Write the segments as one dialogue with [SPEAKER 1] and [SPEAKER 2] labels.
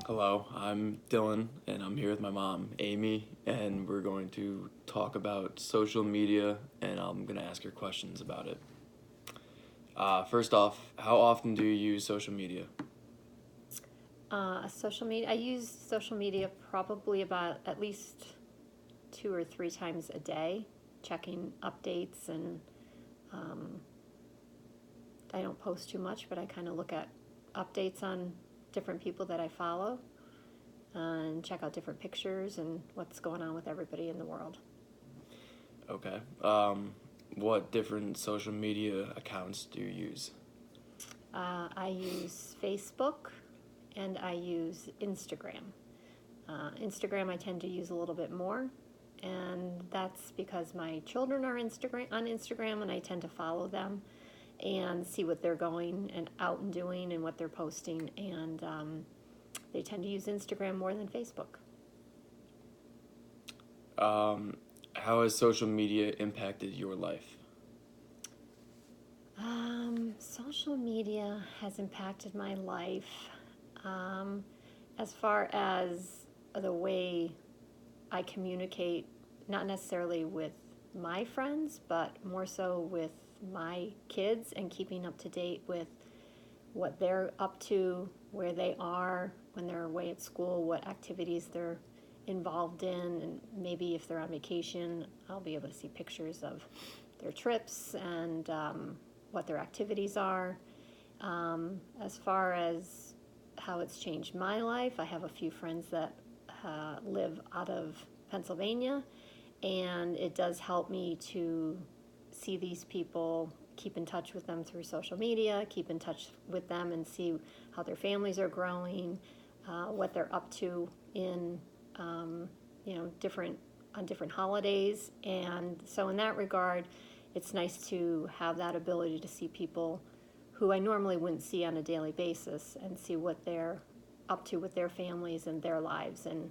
[SPEAKER 1] Hello, I'm Dylan, and I'm here with my mom, Amy, and we're going to talk about social media, and I'm going to ask her questions about it. First off, how often do you use social media?
[SPEAKER 2] Social media. I use social media probably about at least 2 or 3 times a day, checking updates, and um, I don't post too much, but I kind of look at updates on different people that I follow and check out different pictures and what's going on with everybody in the world.
[SPEAKER 1] Okay. What different social media accounts do you use?
[SPEAKER 2] I use Facebook and I use Instagram. Instagram I tend to use a little bit more, and that's because my children are on Instagram, and I tend to follow them and see what they're going and out and doing and what they're posting, and they tend to use Instagram more than Facebook.
[SPEAKER 1] Um, how has social media impacted your life?
[SPEAKER 2] Social media has impacted my life um, as far as the way I communicate, not necessarily with my friends, but more so with my kids and keeping up to date with what they're up to, where they are when they're away at school, what activities they're involved in, and maybe if they're on vacation, I'll be able to see pictures of their trips and what their activities are. As far as how it's changed my life, I have a few friends that live out of Pennsylvania, and it does help me to see these people, keep in touch with them through social media, keep in touch with them and see how their families are growing, what they're up to in different on different holidays. And so in that regard, it's nice to have that ability to see people who I normally wouldn't see on a daily basis and see what they're up to with their families and their lives, and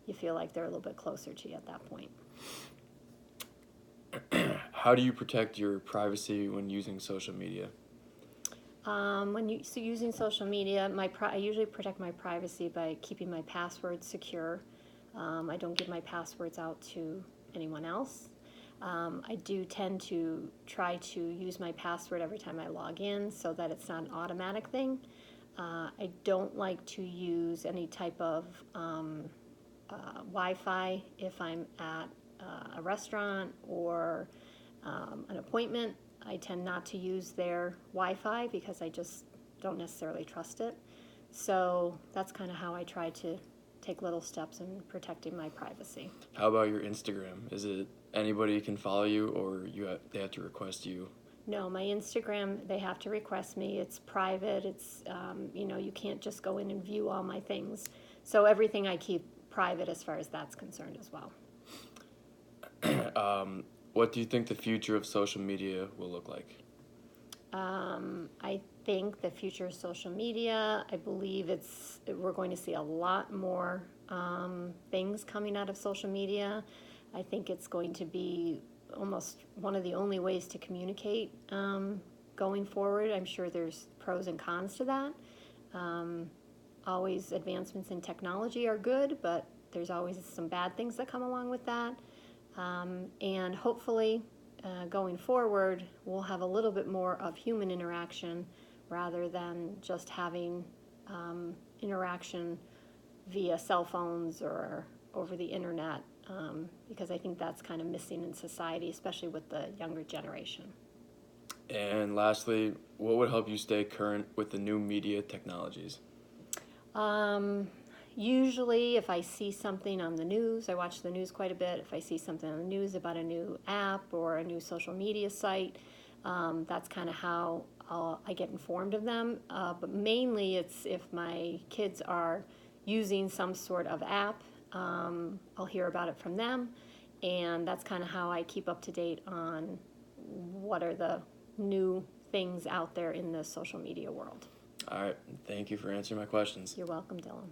[SPEAKER 2] you feel like they're a little bit closer to you at that point.
[SPEAKER 1] How do you protect your privacy when using social media?
[SPEAKER 2] Using social media, I usually protect my privacy by keeping my passwords secure. I don't give my passwords out to anyone else. I do tend to try to use my password every time I log in so that it's not an automatic thing. I don't like to use any type of Wi-Fi if I'm at a restaurant or an appointment. I tend not to use their Wi-Fi because I just don't necessarily trust it. So that's kind of how I try to take little steps in protecting my privacy.
[SPEAKER 1] How about your Instagram? Is it anybody can follow you, or they have to request you?
[SPEAKER 2] No, my Instagram, they have to request me. It's private. You can't just go in and view all my things. So everything I keep private as far as that's concerned as well.
[SPEAKER 1] What do you think the future of social media will look like?
[SPEAKER 2] I think the future of social media, I believe we're going to see a lot more things coming out of social media. I think it's going to be almost one of the only ways to communicate going forward. I'm sure there's pros and cons to that. Always advancements in technology are good, but there's always some bad things that come along with that. And hopefully, going forward, we'll have a little bit more of human interaction rather than just having interaction via cell phones or over the internet, because I think that's kind of missing in society, especially with the younger generation.
[SPEAKER 1] And lastly, what would help you stay current with the new media technologies?
[SPEAKER 2] Usually, if I see something on the news, I watch the news quite a bit. If I see something on the news about a new app or a new social media site, that's kind of how I get informed of them. But mainly, it's if my kids are using some sort of app, I'll hear about it from them. And that's kind of how I keep up to date on what are the new things out there in the social media world.
[SPEAKER 1] All right, thank you for answering my questions.
[SPEAKER 2] You're welcome, Dylan.